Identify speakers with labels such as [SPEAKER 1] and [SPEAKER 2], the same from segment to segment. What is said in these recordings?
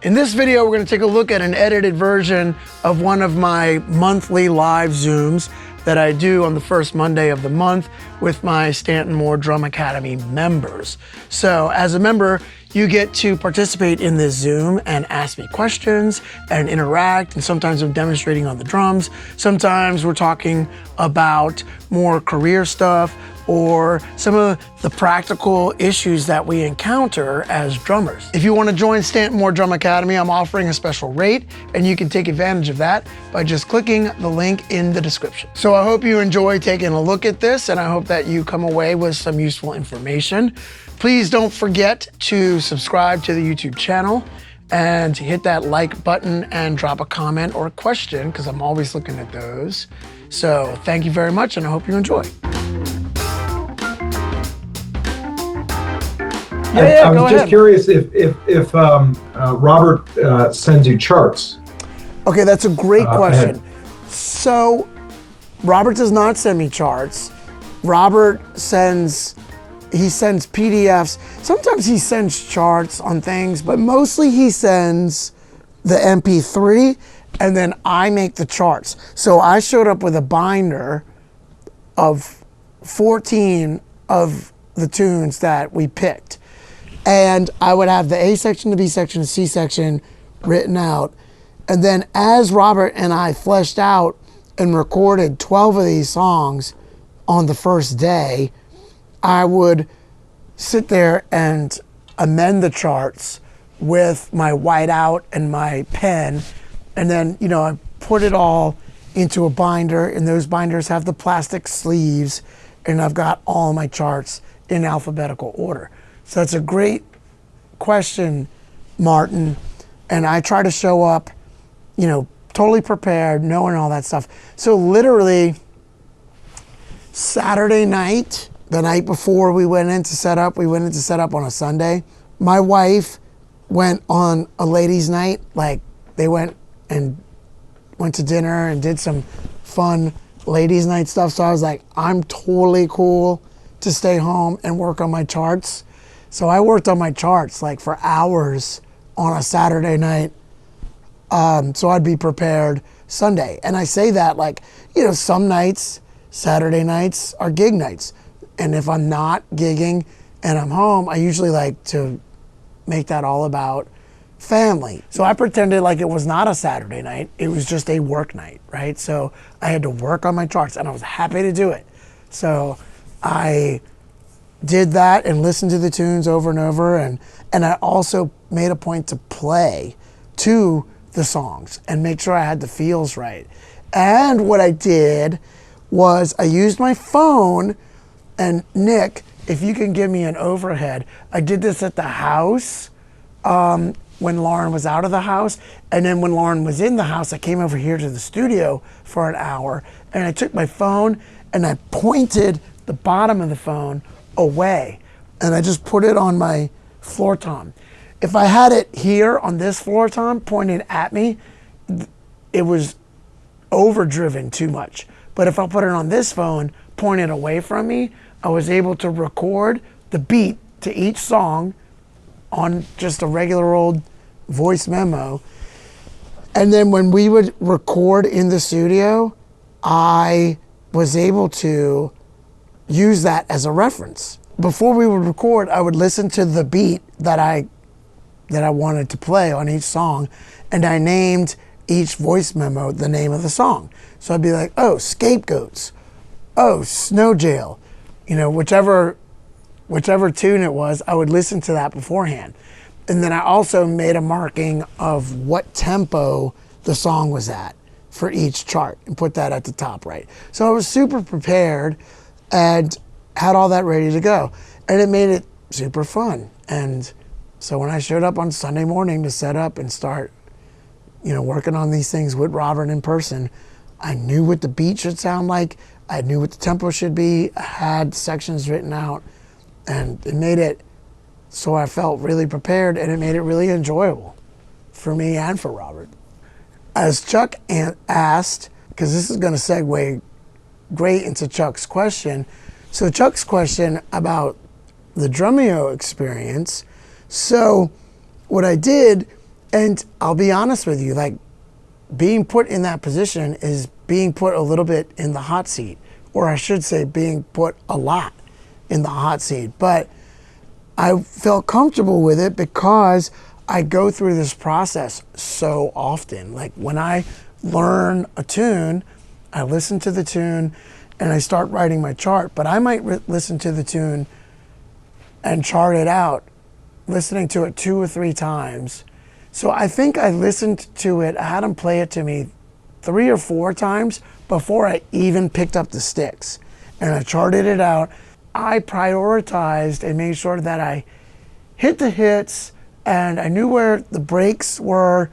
[SPEAKER 1] In this video, we're going to take a look at an edited version of one of my monthly live Zooms that I do on the first Monday of the month with my Stanton Moore Drum Academy members. So as a member, you get to participate in this Zoom and ask me questions and interact, and sometimes I'm demonstrating on the drums. Sometimes we're talking about more career stuff or some of the practical issues that we encounter as drummers. If you want to join Stanton Moore Drum Academy, I'm offering a special rate, and you can take advantage of that by just clicking the link in the description. So I hope you enjoy taking a look at this, and I hope that you come away with some useful information. Please don't forget to subscribe to the YouTube channel and hit that like button and drop a comment or a question, because I'm always looking at those. So thank you very much, and I hope you enjoy.
[SPEAKER 2] I was just curious if Robert sends you charts.
[SPEAKER 1] Okay, that's a great question. So Robert does not send me charts. Robert sends PDFs. Sometimes he sends charts on things, but mostly he sends the MP3 and then I make the charts. So I showed up with a binder of 14 of the tunes that we picked. And I would have the A section, the B section, the C section written out. And then as Robert and I fleshed out and recorded 12 of these songs on the first day, I would sit there and amend the charts with my whiteout and my pen. And then, you know, I put it all into a binder, and those binders have the plastic sleeves, and I've got all my charts in alphabetical order. So that's a great question, Martin. And I try to show up, you know, totally prepared, knowing all that stuff. So literally Saturday night, the night before we went into setup on a Sunday. My wife went on a ladies' night. Like, they went to dinner and did some fun ladies' night stuff. So I was like, I'm totally cool to stay home and work on my charts. So I worked on my charts like for hours on a Saturday night. So I'd be prepared Sunday. And I say that, like, you know, some nights, Saturday nights are gig nights. And if I'm not gigging and I'm home, I usually like to make that all about family. So I pretended like it was not a Saturday night. It was just a work night, right? So I had to work on my charts, and I was happy to do it. So I did that and listened to the tunes over and over. And I also made a point to play to the songs and make sure I had the feels right. And what I did was I used my phone. And Nick, if you can give me an overhead, I did this at the house when Lauren was out of the house. And then when Lauren was in the house, I came over here to the studio for an hour, and I took my phone and I pointed the bottom of the phone away, and I just put it on my floor tom. If I had it here on this floor tom pointed at me, it was overdriven too much. But if I put it on this phone pointed away from me, I was able to record the beat to each song on just a regular old voice memo. And then when we would record in the studio, I was able to use that as a reference. Before we would record, I would listen to the beat that I wanted to play on each song, and I named each voice memo the name of the song. So I'd be like, oh, Scapegoats, oh, Snow Jail, you know, whichever tune it was, I would listen to that beforehand. And then I also made a marking of what tempo the song was at for each chart and put that at the top right. So I was super prepared and had all that ready to go. And it made it super fun. And so when I showed up on Sunday morning to set up and start, you know, working on these things with Robert in person, I knew what the beat should sound like. I knew what the tempo should be. I had sections written out, and it made it so I felt really prepared, and it made it really enjoyable for me and for Robert. As Chuck asked, because this is going to segue great into Chuck's question. So Chuck's question about the Drumeo experience. So what I did And I'll be honest with you, like being put in that position is being put a little bit in the hot seat, or I should say being put a lot in the hot seat. But I felt comfortable with it because I go through this process so often. Like when I learn a tune, I listen to the tune and I start writing my chart, but I might listen to the tune and chart it out, listening to it 2 or 3 times. So I think I listened to it, I had him play it to me 3 or 4 times before I even picked up the sticks. And I charted it out. I prioritized and made sure that I hit the hits and I knew where the breaks were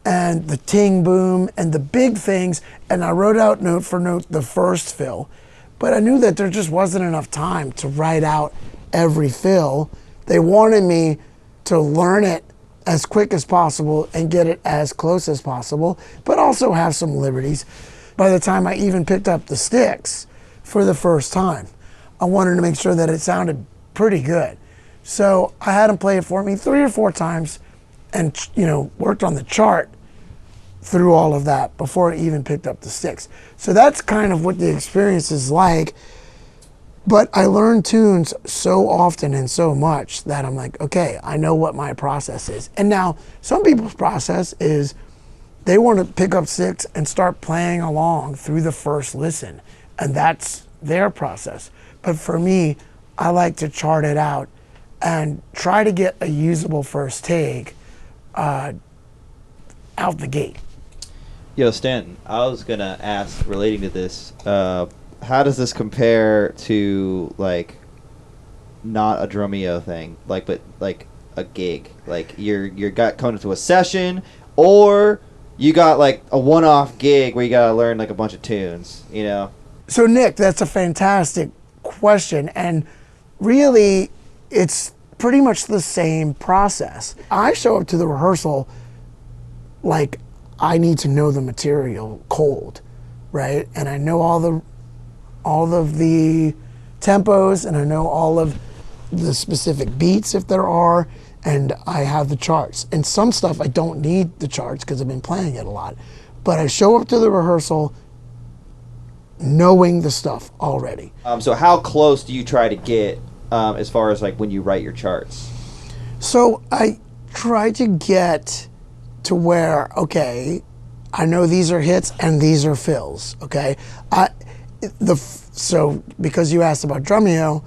[SPEAKER 1] and the ting boom and the big things, and I wrote out note for note the first fill. But I knew that there just wasn't enough time to write out every fill. They wanted me to learn it as quick as possible and get it as close as possible, but also have some liberties. By the time I even picked up the sticks for the first time, I wanted to make sure that it sounded pretty good. So I had him play it for me 3 or 4 times and, you know, worked on the chart through all of that before I even picked up the sticks. So that's kind of what the experience is like. But I learn tunes so often and so much that I'm like, okay, I know what my process is. And now some people's process is they want to pick up sticks and start playing along through the first listen. And that's their process. But for me, I like to chart it out and try to get a usable first take out the gate.
[SPEAKER 3] Yo, Stanton, I was going to ask, relating to this, how does this compare to, like, not a Drumeo thing, like, but, like, a gig? Like, you're coming to a session, or you got, like, a one-off gig where you got to learn, like, a bunch of tunes, you know?
[SPEAKER 1] So, Nick, that's a fantastic question, and really, it's pretty much the same process. I show up to the rehearsal like I need to know the material cold, right? And I know all of the tempos, and I know all of the specific beats if there are, and I have the charts. And some stuff I don't need the charts because I've been playing it a lot. But I show up to the rehearsal knowing the stuff already.
[SPEAKER 3] So how close do you try to get as far as like when you write your charts?
[SPEAKER 1] So I try to get to where, okay, I know these are hits and these are fills, okay? So because you asked about Drumeo,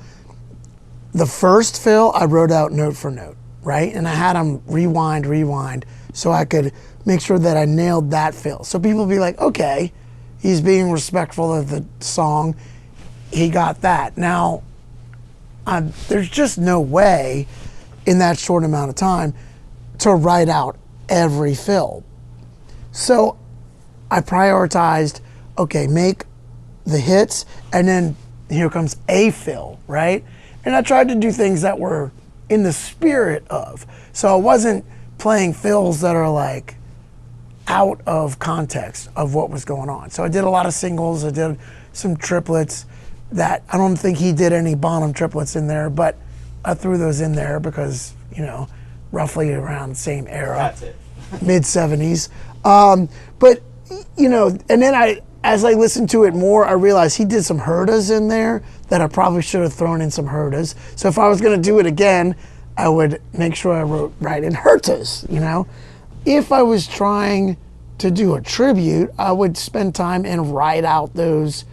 [SPEAKER 1] the first fill I wrote out note for note, right? And I had them rewind, so I could make sure that I nailed that fill. So people would be like, okay, he's being respectful of the song, he got that. Now, there's just no way in that short amount of time to write out every fill. So I prioritized, okay, make the hits, and then here comes a fill, right? And I tried to do things that were in the spirit of. So I wasn't playing fills that are like out of context of what was going on. So I did a lot of singles, I did some triplets that I don't think he did any Bonham triplets in there, but I threw those in there because, you know, roughly around the same era.
[SPEAKER 3] That's it.
[SPEAKER 1] Mid-70s. But, you know, and then as I listened to it more, I realized he did some hurdas in there that I probably should have thrown in some hurdas. So if I was going to do it again, I would make sure I wrote right in hurtas, you know. If I was trying to do a tribute, I would spend time and write out those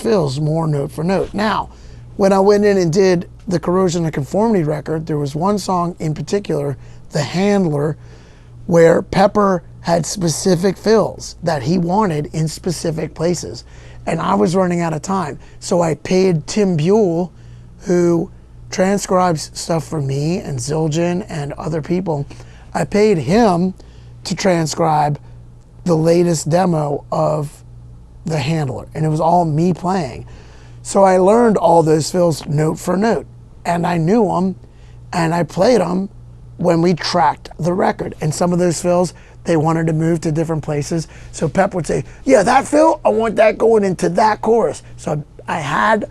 [SPEAKER 1] fills more note for note. Now, when I went in and did the Corrosion of Conformity record, there was one song in particular, The Handler, where Pepper had specific fills that he wanted in specific places. And I was running out of time. So I paid Tim Buell, who transcribes stuff for me and Zildjian and other people. I paid him to transcribe the latest demo of The Handler. And it was all me playing. So I learned all those fills note for note. And I knew them, and I played them when we tracked the record. And some of those fills, they wanted to move to different places. So Pep would say, yeah, that fill, I want that going into that chorus. So I had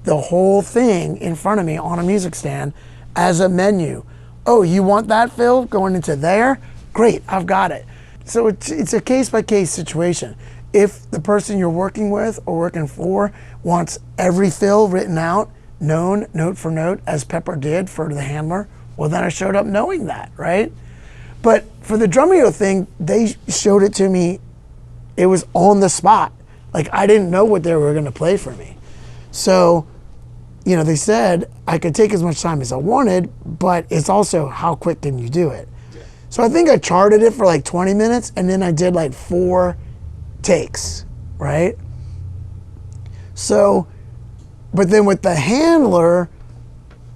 [SPEAKER 1] the whole thing in front of me on a music stand as a menu. Oh, you want that fill going into there? great, I've got it. So it's a case-by-case situation. If the person you're working with or working for wants every fill written out, known note for note, as Pepper did for the handler, well, then I showed up knowing that, right? But for the Drumeo thing, they showed it to me. It was on the spot. Like, I didn't know what they were going to play for me. So, you know, they said I could take as much time as I wanted, but it's also how quick can you do it? Yeah. So I think I charted it for like 20 minutes, and then I did like 4 takes, right? So, but then with the handler,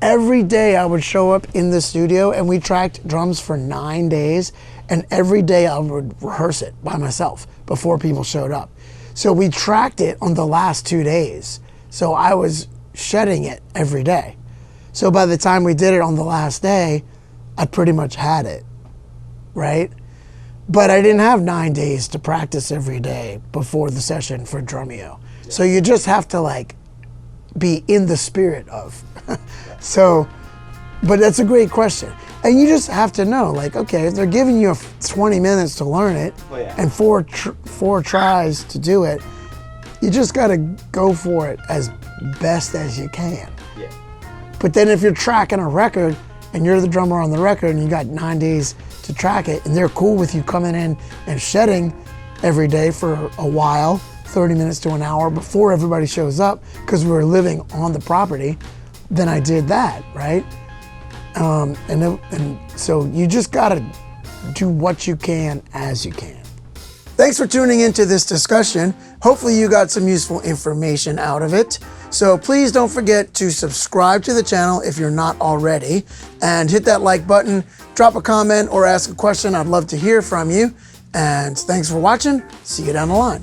[SPEAKER 1] every day I would show up in the studio and we tracked drums for 9 days, and every day I would rehearse it by myself before people showed up. So we tracked it on the last 2 days. So I was shedding it every day. So by the time we did it on the last day, I pretty much had it, right? But I didn't have 9 days to practice every day before the session for Drumeo. So you just have to like be in the spirit of. So, but that's a great question. And you just have to know, like, okay, if they're giving you 20 minutes to learn it and four tries to do it, you just got to go for it as best as you can. Yeah. But then if you're tracking a record and you're the drummer on the record and you got 9 days to track it and they're cool with you coming in and shedding every day for a while, 30 minutes to an hour before everybody shows up because we're living on the property, then I did that, right? And so you just gotta do what you can as you can. Thanks for tuning into this discussion. Hopefully you got some useful information out of it. So please don't forget to subscribe to the channel if you're not already, and hit that like button, drop a comment or ask a question. I'd love to hear from you. And thanks for watching. See you down the line.